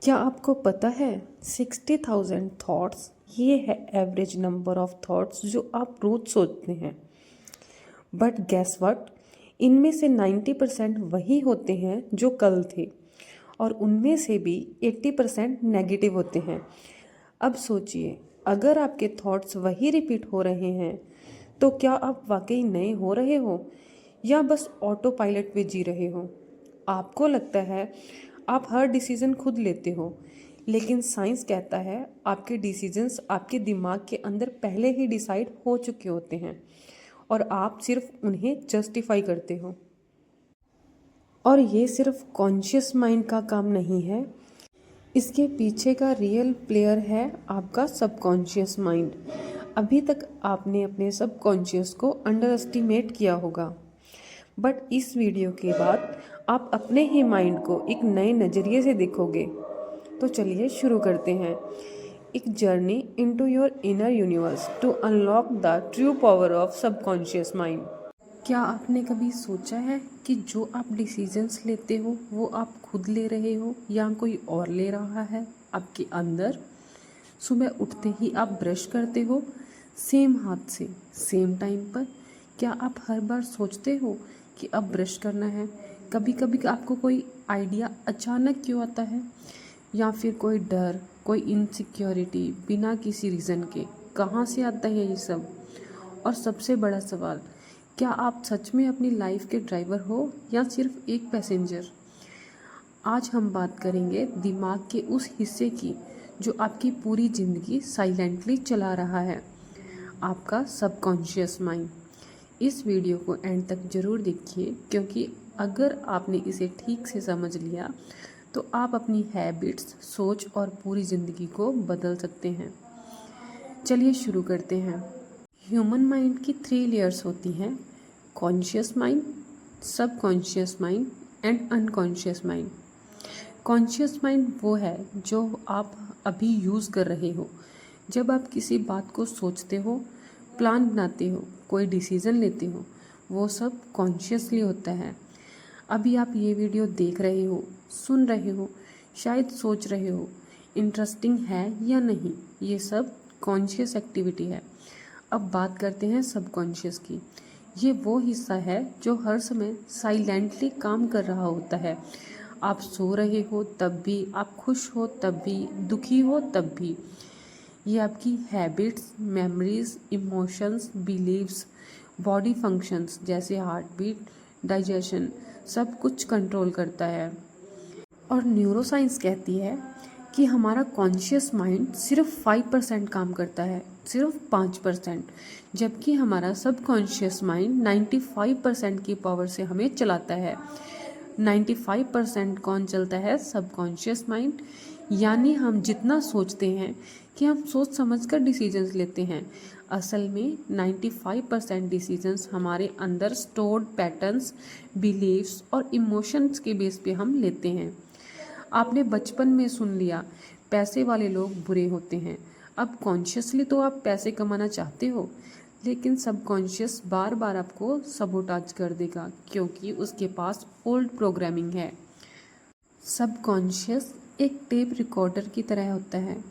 क्या आपको पता है 60,000 थॉट्स ये है एवरेज नंबर ऑफ थॉट्स जो आप रोज सोचते हैं। बट गैस व्हाट, इनमें से 90% वही होते हैं जो कल थे और उनमें से भी 80% नेगेटिव होते हैं। अब सोचिए, अगर आपके थॉट्स वही रिपीट हो रहे हैं तो क्या आप वाकई नए हो रहे हो या बस ऑटो पायलट पे जी रहे हो। आपको लगता है आप हर डिसीजन खुद लेते हो, लेकिन साइंस कहता है आपके डिसीजंस आपके दिमाग के अंदर पहले ही डिसाइड हो चुके होते हैं और आप सिर्फ उन्हें जस्टिफाई करते हो। और ये सिर्फ कॉन्शियस माइंड का काम नहीं है, इसके पीछे का रियल प्लेयर है आपका सबकॉन्शियस माइंड। अभी तक आपने अपने सबकॉन्शियस को अंडर एस्टिमेट किया होगा, बट इस वीडियो के बाद आप अपने ही माइंड को एक नए नज़रिए से देखोगे। तो चलिए शुरू करते हैं एक journey into your inner universe to unlock the true power of subconscious mind. क्या आपने कभी सोचा है कि जो आप डिसीजंस लेते हो वो आप खुद ले रहे हो या कोई और ले रहा है आपके अंदर। सुबह उठते ही आप ब्रश करते हो सेम हाथ से सेम टाइम पर। क्या आप हर बार सोचते हो कि अब ब्रश करना है। कभी कभी आपको कोई आइडिया अचानक क्यों आता है, या फिर कोई डर, कोई इनसिक्योरिटी बिना किसी रीज़न के कहाँ से आता है ये सब। और सबसे बड़ा सवाल, क्या आप सच में अपनी लाइफ के ड्राइवर हो या सिर्फ एक पैसेंजर। आज हम बात करेंगे दिमाग के उस हिस्से की जो आपकी पूरी ज़िंदगी साइलेंटली चला रहा है, आपका सबकॉन्शियस माइंड। इस वीडियो को एंड तक ज़रूर देखिए, क्योंकि अगर आपने इसे ठीक से समझ लिया तो आप अपनी हैबिट्स, सोच और पूरी ज़िंदगी को बदल सकते हैं। चलिए शुरू करते हैं। ह्यूमन माइंड की 3 लेयर्स होती हैं: conscious mind, subconscious mind and unconscious mind. Conscious mind वो है जो आप अभी यूज़ कर रहे हो। जब आप किसी बात को सोचते हो, प्लान बनाते हो, कोई डिसीज़न लेते हो, वो सब कॉन्शियसली होता है। अभी आप ये वीडियो देख रहे हो, सुन रहे हो, शायद सोच रहे हो इंटरेस्टिंग है या नहीं, ये सब कॉन्शियस एक्टिविटी है। अब बात करते हैं सबकॉन्शियस की। ये वो हिस्सा है जो हर समय साइलेंटली काम कर रहा होता है। आप सो रहे हो तब भी, आप खुश हो तब भी, दुखी हो तब भी। ये आपकी habits, memories, emotions, beliefs, body functions जैसे हार्ट बीट, डाइजेशन, सब कुछ कंट्रोल करता है। और न्यूरोसाइंस कहती है कि हमारा कॉन्शियस माइंड सिर्फ 5% काम करता है, सिर्फ 5%, जबकि हमारा सबकॉन्शियस माइंड 95% की पावर से हमें चलाता है। 95% कौन चलता है? Subconscious mind. यानी हम जितना सोचते हैं कि हम सोच समझ कर डिसीजंस लेते हैं, असल में 95% डिसीजंस हमारे अंदर स्टोर्ड पैटर्न्स, बिलीव्स और इमोशंस के बेस पे हम लेते हैं। आपने बचपन में सुन लिया पैसे वाले लोग बुरे होते हैं। अब कॉन्शियसली तो आप पैसे कमाना चाहते हो, लेकिन सबकॉन्शियस बार बार आपको सबोटाज कर देगा, क्योंकि उसके पास ओल्ड प्रोग्रामिंग है। सबकॉन्शियस एक टेप रिकॉर्डर की तरह होता है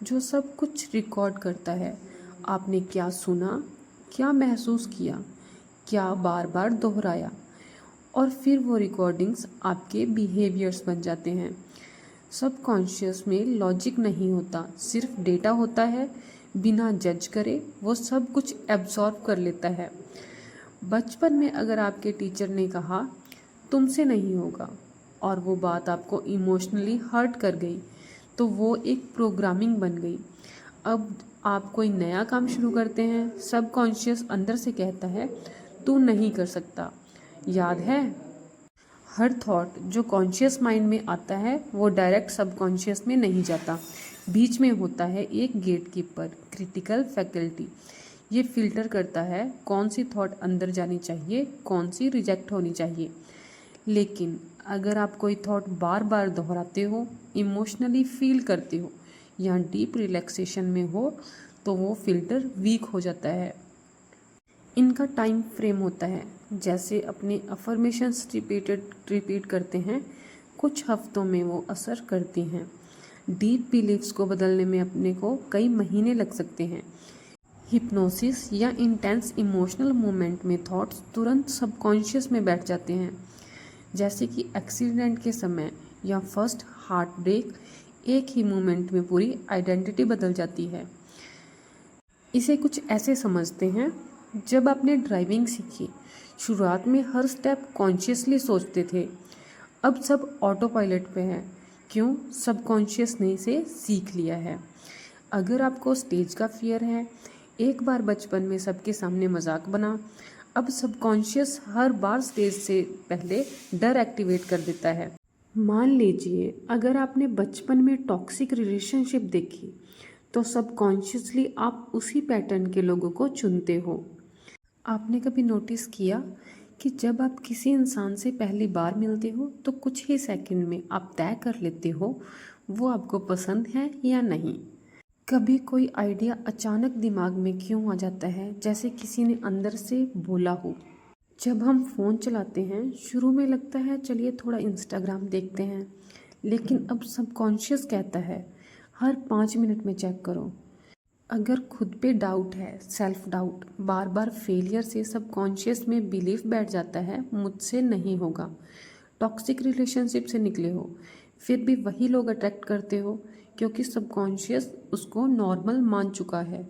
जो सब कुछ रिकॉर्ड करता है। आपने क्या सुना, क्या महसूस किया, क्या बार बार दोहराया, और फिर वो रिकॉर्डिंग्स आपके बिहेवियर्स बन जाते हैं। सबकॉन्शियस में लॉजिक नहीं होता, सिर्फ डेटा होता है। बिना जज करे वो सब कुछ एब्जॉर्ब कर लेता है। बचपन में अगर आपके टीचर ने कहा तुमसे नहीं होगा और वो बात आपको इमोशनली हर्ट कर गई, तो वो एक प्रोग्रामिंग बन गई। अब आप कोई नया काम शुरू करते हैं, सबकॉन्शियस अंदर से कहता है तू नहीं कर सकता। याद है, हर थॉट जो कॉन्शियस माइंड में आता है वो डायरेक्ट सबकॉन्शियस में नहीं जाता। बीच में होता है एक गेट कीपर, क्रिटिकल फैकल्टी। ये फिल्टर करता है कौन सी थॉट अंदर जानी चाहिए, कौन सी रिजेक्ट होनी चाहिए। लेकिन अगर आप कोई थॉट बार बार दोहराते हो, इमोशनली फील करते हो या डीप रिलैक्सेशन में हो, तो वो फिल्टर वीक हो जाता है। इनका टाइम फ्रेम होता है, जैसे अपने अफर्मेशंस रिपीट करते हैं। कुछ हफ्तों में वो असर करती हैं। डीप बिलीव्स को बदलने में अपने को कई महीने लग सकते हैं। हिप्नोसिस या इंटेंस इमोशनल मोमेंट में थॉट्स तुरंत सबकॉन्शियस में बैठ जाते हैं, जैसे कि एक्सीडेंट के समय या फर्स्ट हार्ट ब्रेक। एक ही मोमेंट में पूरी आइडेंटिटी बदल जाती है। इसे कुछ ऐसे समझते हैं, जब आपने ड्राइविंग सीखी, शुरुआत में हर स्टेप कॉन्शियसली सोचते थे, अब सब ऑटो पायलट पे है। क्यों? सबकॉन्शियस ने इसे सीख लिया है। अगर आपको स्टेज का फियर है, एक बार बचपन में सबके सामने मजाक बना, अब सबकॉन्शियस हर बार स्टेज से पहले डर एक्टिवेट कर देता है। मान लीजिए अगर आपने बचपन में टॉक्सिक रिलेशनशिप देखी, तो सबकॉन्शियसली आप उसी पैटर्न के लोगों को चुनते हो। आपने कभी नोटिस किया कि जब आप किसी इंसान से पहली बार मिलते हो तो कुछ ही सेकंड में आप तय कर लेते हो वो आपको पसंद है या नहीं। कभी कोई आइडिया अचानक दिमाग में क्यों आ जाता है, जैसे किसी ने अंदर से बोला हो। जब हम फ़ोन चलाते हैं, शुरू में लगता है चलिए थोड़ा इंस्टाग्राम देखते हैं, लेकिन अब सबकॉन्शियस कहता है हर 5 मिनट में चेक करो। अगर खुद पे डाउट है, सेल्फ डाउट, बार बार फेलियर से सबकॉन्शियस में बिलीफ बैठ जाता है मुझसे नहीं होगा। टॉक्सिक रिलेशनशिप से निकले हो, फिर भी वही लोग अट्रैक्ट करते हो क्योंकि सबकॉन्शियस उसको नॉर्मल मान चुका है।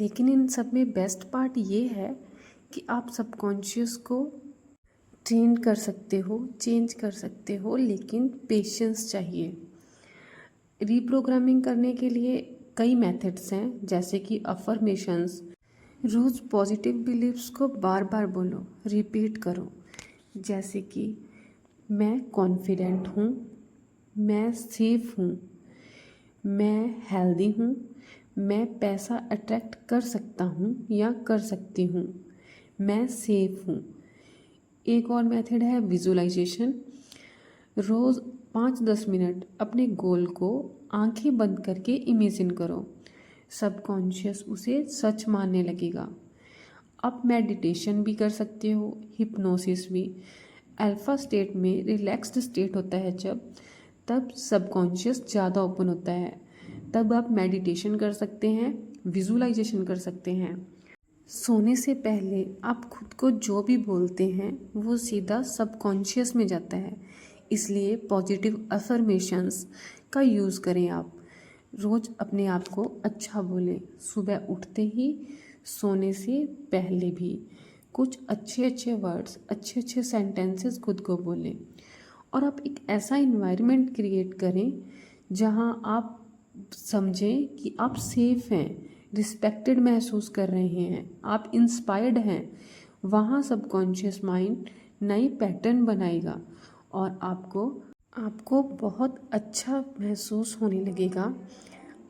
लेकिन इन सब में बेस्ट पार्ट ये है कि आप सबकॉन्शियस को ट्रेन कर सकते हो, चेंज कर सकते हो, लेकिन पेशेंस चाहिए। रीप्रोग्रामिंग करने के लिए कई मेथड्स हैं, जैसे कि अफर्मेशंस। रोज़ पॉजिटिव बिलीव्स को बार बार बोलो, रिपीट करो, जैसे कि मैं कॉन्फिडेंट हूँ, मैं सेफ हूँ, मैं हेल्दी हूँ, मैं पैसा अट्रैक्ट कर सकता हूँ या कर सकती हूँ, मैं सेफ हूँ। एक और मेथड है विजुअलाइजेशन। रोज़ 5-10 मिनट अपने गोल को आंखें बंद करके इमेजिन करो, सबकॉन्शियस उसे सच मानने लगेगा। आप मेडिटेशन भी कर सकते हो, हिप्नोसिस भी। अल्फा स्टेट में रिलैक्स्ड स्टेट होता है तब सबकॉन्शियस ज़्यादा ओपन होता है, तब आप मेडिटेशन कर सकते हैं, विजुअलाइजेशन कर सकते हैं। सोने से पहले आप खुद को जो भी बोलते हैं वो सीधा सबकॉन्शियस में जाता है, इसलिए पॉजिटिव अफर्मेशंस का यूज़ करें। आप रोज़ अपने आप को अच्छा बोलें, सुबह उठते ही, सोने से पहले भी कुछ अच्छे अच्छे वर्ड्स, अच्छे अच्छे सेंटेंसेस खुद को बोलें। और आप एक ऐसा इन्वायरमेंट क्रिएट करें जहां आप समझें कि आप सेफ हैं, रिस्पेक्टेड महसूस कर रहे हैं, आप इंस्पायर्ड हैं। वहाँ सबकॉन्शियस माइंड नई पैटर्न बनाएगा और आपको बहुत अच्छा महसूस होने लगेगा।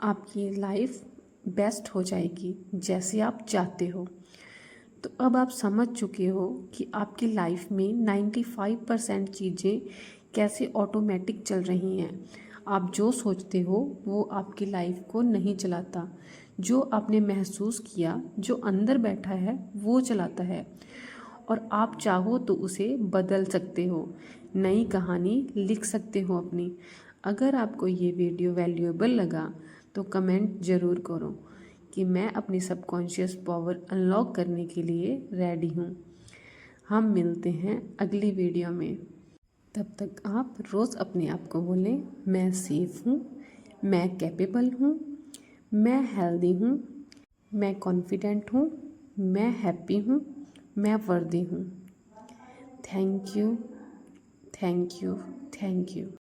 आपकी लाइफ बेस्ट हो जाएगी जैसे आप चाहते हो। तो अब आप समझ चुके हो कि आपकी लाइफ में 95% चीज़ें कैसे ऑटोमेटिक चल रही हैं। आप जो सोचते हो वो आपकी लाइफ को नहीं चलाता, जो आपने महसूस किया, जो अंदर बैठा है वो चलाता है। और आप चाहो तो उसे बदल सकते हो, नई कहानी लिख सकते हो अपनी। अगर आपको ये वीडियो वैल्यूएबल लगा तो कमेंट ज़रूर करो कि मैं अपनी सबकॉन्शियस पावर अनलॉक करने के लिए रेडी हूँ। हम मिलते हैं अगली वीडियो में। तब तक आप रोज़ अपने आप को बोलें, मैं सेफ हूँ, मैं कैपेबल हूँ, मैं हेल्दी हूँ, मैं कॉन्फिडेंट हूँ, मैं हैप्पी हूँ, मैं वर्दी हूँ। Thank you, thank you, thank you.